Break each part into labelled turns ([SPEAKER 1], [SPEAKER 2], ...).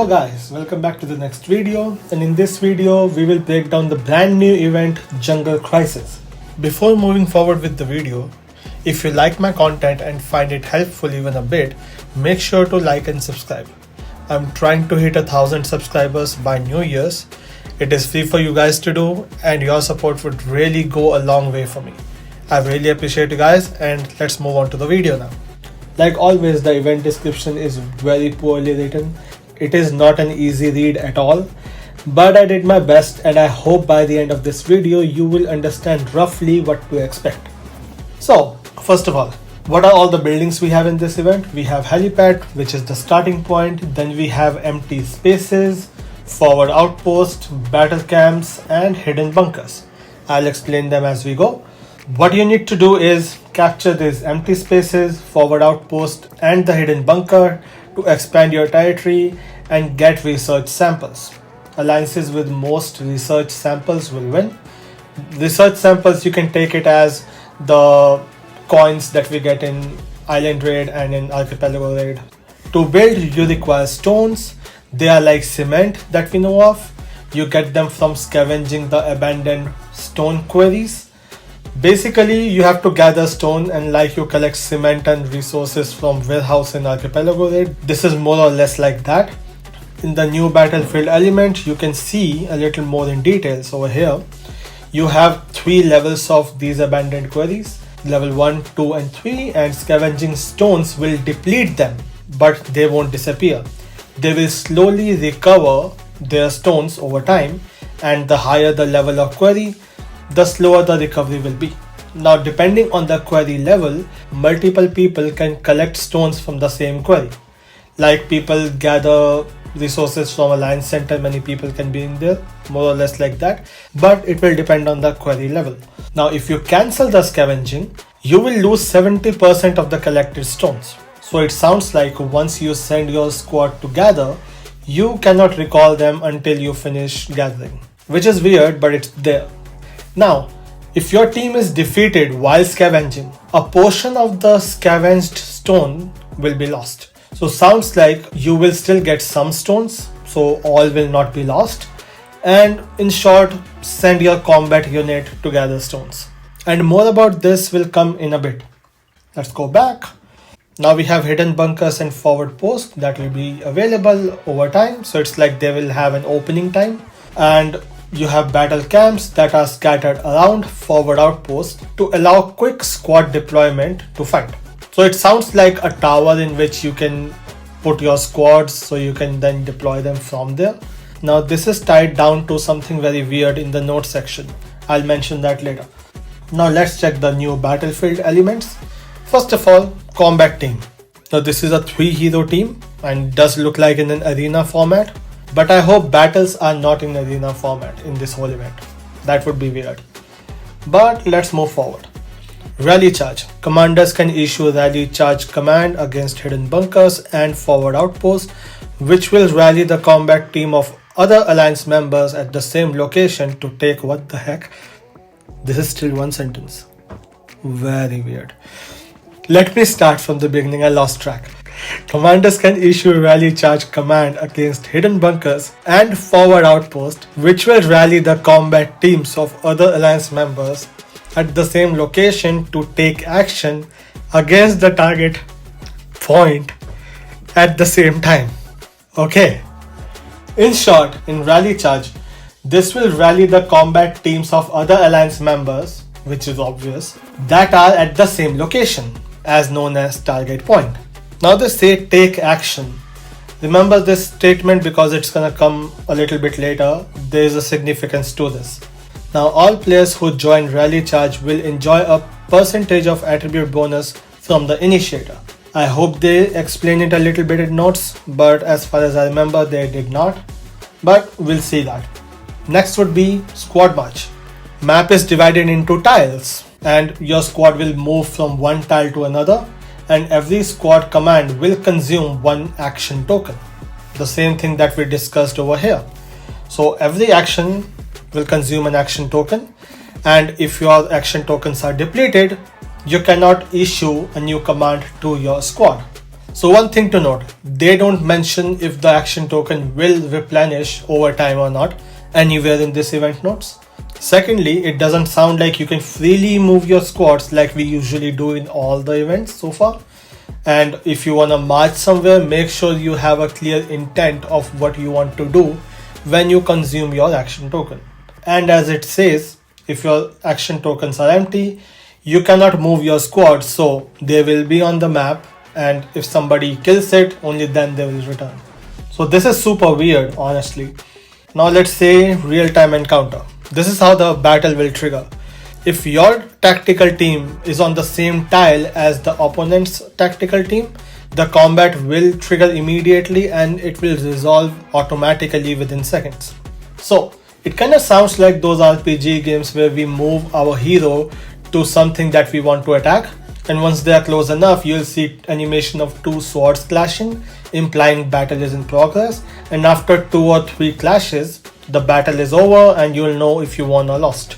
[SPEAKER 1] Hello guys, welcome back to the next video, and in this video we will break down the brand new event Jungle Crisis. Before moving forward with the video, if you like my content and find it helpful even a bit, make sure to like and subscribe. I'm trying to hit 1,000 subscribers by New Year's. It is free for you guys to do, and your support would really go a long way for me. I really appreciate you guys, and let's move on to the video now. Like always, the event description is very poorly written. It is not an easy read at all, but I did my best, and I hope by the end of this video you will understand roughly what to expect. So, first of all, what are all the buildings we have in this event? We have helipad, which is the starting point. Then we have empty spaces, forward outpost, battle camps, and hidden bunkers. I'll explain them as we go. What you need to do is capture these empty spaces, forward outpost, and the hidden bunker to expand your territory and get research samples. Alliances with most research samples will win. Research samples, you can take it as the coins that we get in Island Raid and in Archipelago Raid. To build, you require stones. They are like cement that we know of. You get them from scavenging the abandoned stone quarries. Basically, you have to gather stone, and like you collect cement and resources from warehouse in Archipelago Raid. This is more or less like that. In the new battlefield element, you can see a little more in details over here. You have 3 levels of these abandoned quarries. Level 1, 2 and 3, and scavenging stones will deplete them, but they won't disappear. They will slowly recover their stones over time, and the higher the level of quarry, the slower the recovery will be. Now, depending on the quarry level, multiple people can collect stones from the same quarry. Like people gather resources from Alliance Center, many people can be in there, more or less like that, but it will depend on the quarry level. Now, if you cancel the scavenging, you will lose 70% of the collected stones. So it sounds like once you send your squad to gather, you cannot recall them until you finish gathering, which is weird, but it's there. Now, if your team is defeated while scavenging, a portion of the scavenged stone will be lost. So sounds like you will still get some stones, so all will not be lost. And in short, send your combat unit to gather stones. And more about this will come in a bit. Let's go back. Now we have hidden bunkers and forward posts that will be available over time. So it's like they will have an opening time. And you have battle camps that are scattered around forward outposts to allow quick squad deployment to fight. So it sounds like a tower in which you can put your squads so you can then deploy them from there. Now this is tied down to something very weird in the notes section. I'll mention that later. Now let's check the new battlefield elements. First of all, combat team. Now this is a 3-hero team and does look like in an arena format. But I hope battles are not in arena format in this whole event. That would be weird. But let's move forward. Rally charge. Commanders can issue rally charge command against hidden bunkers and forward outposts, which will rally the combat team of other alliance members at the same location to take what the heck. This is still one sentence. Very weird. Let me start from the beginning. I lost track. Commanders can issue rally charge command against hidden bunkers and forward outposts, which will rally the combat teams of other alliance members at the same location to take action against the target point at the same time. Okay. In short, in rally charge, this will rally the combat teams of other alliance members, which is obvious, that are at the same location, as known as target point. Now they say take action. Remember this statement because it's gonna come a little bit later. There is a significance to this. Now all players who join rally charge will enjoy a percentage of attribute bonus from the initiator. I hope they explain it a little bit in notes, but as far as I remember they did not. But we'll see that. Next would be squad march. Map is divided into tiles and your squad will move from one tile to another, and every squad command will consume 1 action token. The same thing that we discussed over here. So every action will consume an action token, and if your action tokens are depleted, you cannot issue a new command to your squad. So one thing to note, they don't mention if the action token will replenish over time or not anywhere in this event notes. Secondly, it doesn't sound like you can freely move your squads like we usually do in all the events so far. And if you want to march somewhere, make sure you have a clear intent of what you want to do when you consume your action token. And as it says, if your action tokens are empty, you cannot move your squad, so they will be on the map, and if somebody kills it, only then they will return. So this is super weird, honestly. Now let's say real-time encounter. This is how the battle will trigger. If your tactical team is on the same tile as the opponent's tactical team, the combat will trigger immediately and it will resolve automatically within seconds. So it kind of sounds like those RPG games where we move our hero to something that we want to attack, and once they are close enough, you'll see animation of two swords clashing, implying battle is in progress, and after 2 or 3 clashes, the battle is over and you'll know if you won or lost.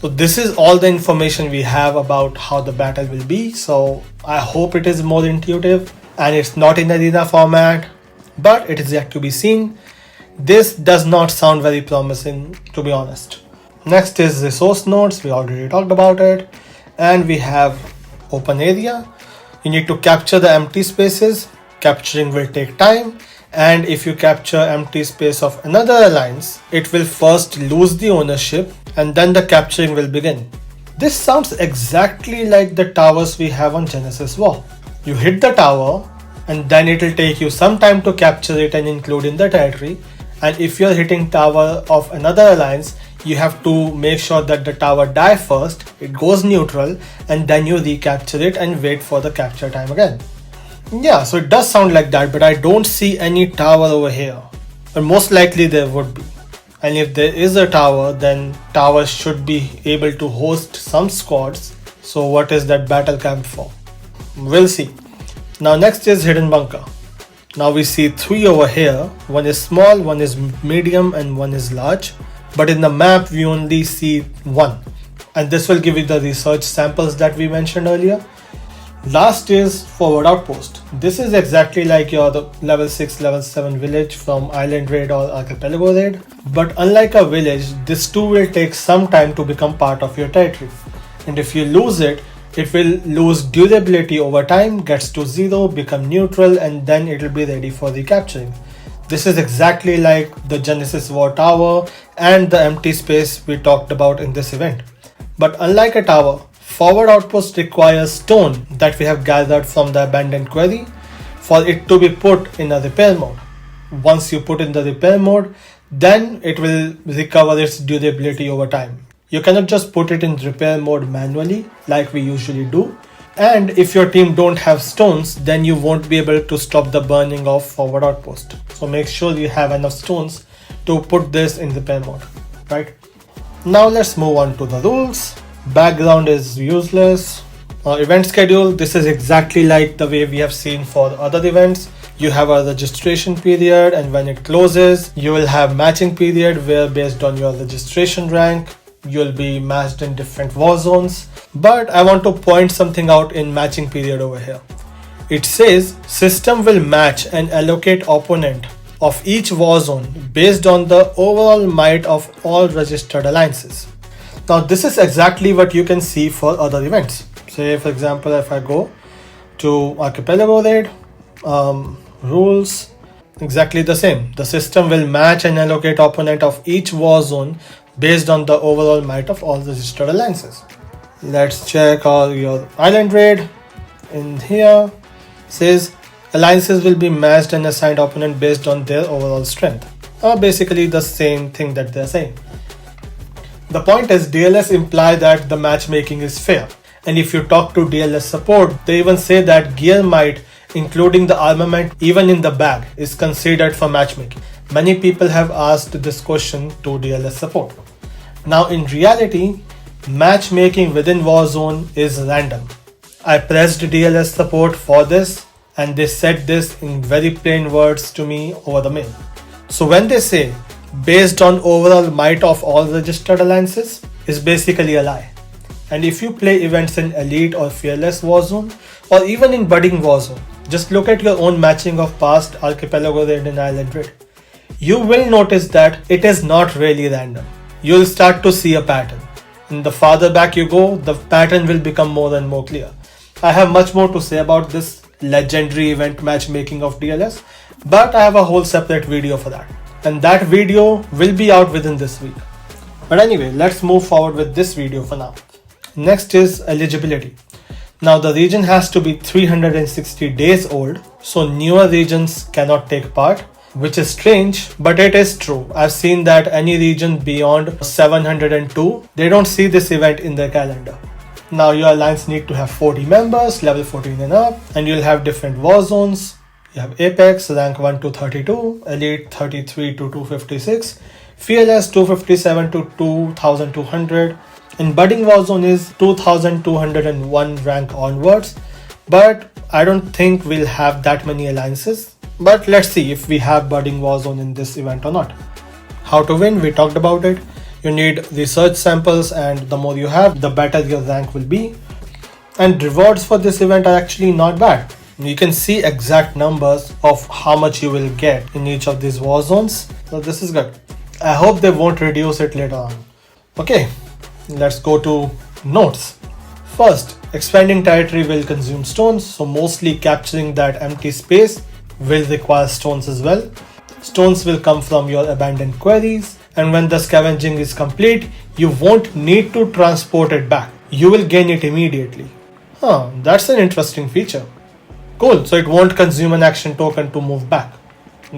[SPEAKER 1] So this is all the information we have about how the battle will be. So I hope it is more intuitive and it's not in arena format, but it is yet to be seen. This does not sound very promising, to be honest. Next is resource nodes. We already talked about it. And we have open area. You need to capture the empty spaces. Capturing will take time. And if you capture empty space of another alliance, it will first lose the ownership and then the capturing will begin. This sounds exactly like the towers we have on Genesis War. You hit the tower and then it will take you some time to capture it and include in the territory. And if you're hitting tower of another alliance, you have to make sure that the tower die first, it goes neutral, and then you recapture it and wait for the capture time again. Yeah, so it does sound like that, but I don't see any tower over here. But most likely there would be. And if there is a tower, then towers should be able to host some squads. So what is that battle camp for? We'll see. Now next is hidden bunker. Now we see 3 over here. One is small, one is medium, and one is large. But in the map we only see 1. And this will give you the research samples that we mentioned earlier. Last is forward outpost. This is exactly like your level 6, level 7 village from Island Raid or Archipelago Raid. But unlike a village, this too will take some time to become part of your territory. And if you lose it, it will lose durability over time, gets to 0, become neutral, and then it will be ready for recapturing. This is exactly like the Genesis War Tower and the empty space we talked about in this event. But unlike a tower, forward outpost requires stone that we have gathered from the abandoned quarry for it to be put in a repair mode. Once you put in the repair mode, then it will recover its durability over time. You cannot just put it in repair mode manually like we usually do. And if your team don't have stones, then you won't be able to stop the burning of forward outpost. So make sure you have enough stones to put this in repair mode, right? Now let's move on to the rules. Background is useless. Event schedule, this is exactly like the way we have seen for other events. You have a registration period, and when it closes, you will have matching period where based on your registration rank, you'll be matched in different war zones. But I want to point something out in matching period over here. It says system will match and allocate opponent of each war zone based on the overall might of all registered alliances. Now this is exactly what you can see for other events. Say for example, if I go to Archipelago Raid, rules, exactly the same. The system will match and allocate opponent of each war zone based on the overall might of all registered alliances. Let's check your Island Raid. In here says alliances will be matched and assigned opponent based on their overall strength. Basically the same thing that they're saying. The point is DLS imply that the matchmaking is fair. And if you talk to DLS support, they even say that gear might, including the armament even in the bag, is considered for matchmaking. Many people have asked this question to DLS support. Now in reality, matchmaking within Warzone is random. I pressed DLS support for this and they said this in very plain words to me over the mail. So when they say based on overall might of all registered alliances is basically a lie. And if you play events in Elite or Fearless Warzone or even in Budding Warzone, Just look at your own matching of past Archipelago Raid and Island Raid. You will notice that it is not really random. You'll start to see a pattern. And the farther back you go, the pattern will become more and more clear. I have much more to say about this legendary event matchmaking of DLS, but I have a whole separate video for that. And that video will be out within this week. But anyway, let's move forward with this video for now. Next is eligibility. Now the region has to be 360 days old, so newer regions cannot take part, which is strange, but it is true. I've seen that any region beyond 702, they don't see this event in their calendar. Now your alliance need to have 40 members, level 14 and up, and you'll have different war zones. You have Apex, rank 1 to 32, Elite 33 to 256, Fearless 257 to 2200, and Budding Warzone is 2201 rank onwards, but I don't think we'll have that many alliances. But let's see if we have Budding Warzone in this event or not. How to win, we talked about it. You need research samples, and the more you have, the better your rank will be. And rewards for this event are actually not bad. You can see exact numbers of how much you will get in each of these war zones. So this is good. I hope they won't reduce it later on. Okay, let's go to notes. First, expanding territory will consume stones, so mostly capturing that empty space will require stones as well. Stones will come from your abandoned quarries, and when the scavenging is complete, you won't need to transport it back. You will gain it immediately. That's an interesting feature. Cool, so it won't consume an action token to move back.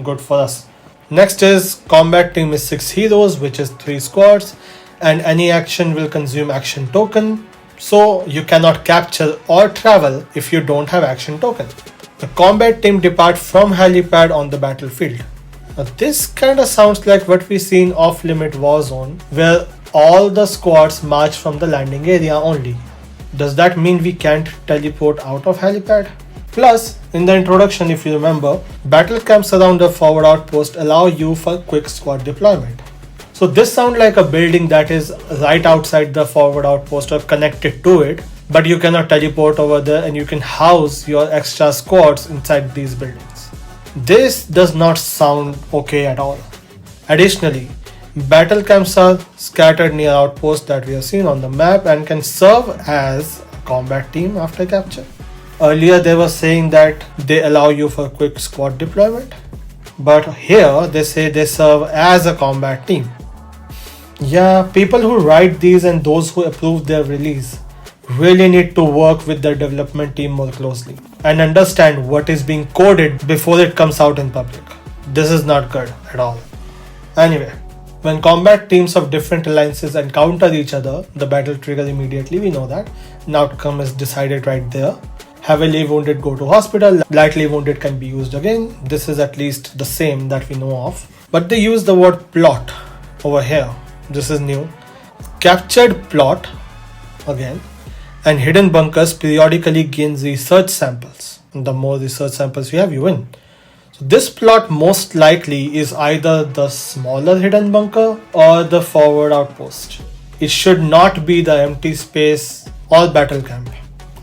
[SPEAKER 1] Good for us. Next is combat team is 6 heroes, which is 3 squads, and any action will consume action token, so you cannot capture or travel if you don't have action token. The combat team depart from helipad on the battlefield. Now this kinda sounds like what we see in off-limit Warzone, where all the squads march from the landing area only. Does that mean we can't teleport out of helipad? Plus, in the introduction, if you remember, battle camps around the forward outpost allow you for quick squad deployment. So this sounds like a building that is right outside the forward outpost or connected to it, but you cannot teleport over there and you can house your extra squads inside these buildings. This does not sound okay at all. Additionally, battle camps are scattered near outposts that we have seen on the map and can serve as a combat team after capture. Earlier they were saying that they allow you for quick squad deployment, but here they say they serve as a combat team. Yeah, people who write these and those who approve their release really need to work with the development team more closely and understand what is being coded before it comes out in public. This is not good at all. Anyway, when combat teams of different alliances encounter each other, the battle triggers immediately, we know that. An outcome is decided right there. Heavily wounded go to hospital, lightly wounded can be used again. This is at least the same that we know of. But they use the word plot over here. This is new. Captured plot, again, and hidden bunkers periodically gain research samples. And the more research samples you have, you win. So this plot most likely is either the smaller hidden bunker or the forward outpost. It should not be the empty space or battle camp.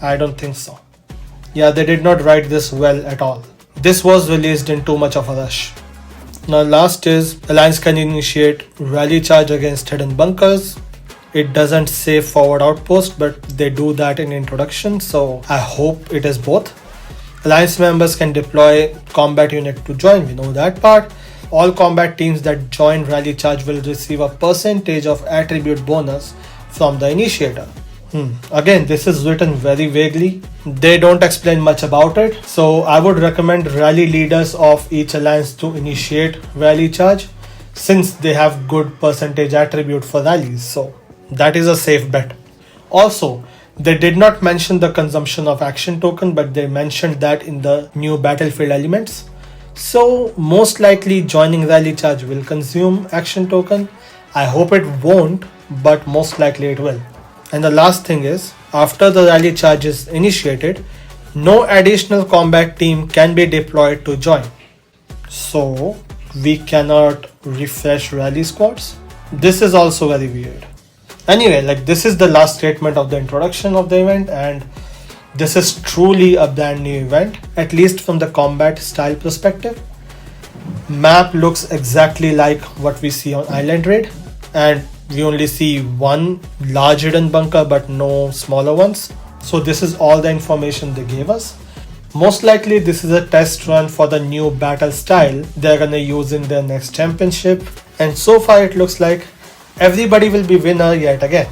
[SPEAKER 1] I don't think so. Yeah, they did not write this well at all. This was released in too much of a rush. Now last is Alliance can initiate rally charge against hidden bunkers. It doesn't say forward outpost, but they do that in introduction, so I hope it is both. Alliance members can deploy combat unit to join, we know that part. All combat teams that join rally charge will receive a percentage of attribute bonus from the initiator. Again, this is written very vaguely. They don't explain much about it, so I would recommend rally leaders of each alliance to initiate rally charge since they have good percentage attribute for rallies, so that is a safe bet. Also, they did not mention the consumption of action token, but they mentioned that in the new battlefield elements. So most likely joining rally charge will consume action token. I hope it won't, but most likely it will. And the last thing is, after the rally charge is initiated, no additional combat team can be deployed to join. So we cannot refresh rally squads. This is also very weird. Anyway, this is the last statement of the introduction of the event, and This is truly a brand new event, at least from the combat style perspective. Map looks exactly like what we see on Island Raid, and we only see one large hidden bunker but no smaller ones. So this is all the information they gave us. Most likely this is a test run for the new battle style they're gonna use in their next championship, and so far it looks like everybody will be winner yet again.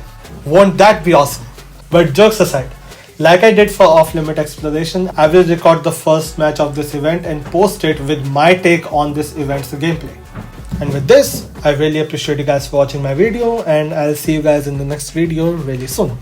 [SPEAKER 1] Won't that be awesome? But jokes aside, like I did for off-limit exploration, I will record the first match of this event and post it with my take on this event's gameplay. And with this, I really appreciate you guys for watching my video, and I'll see you guys in the next video really soon.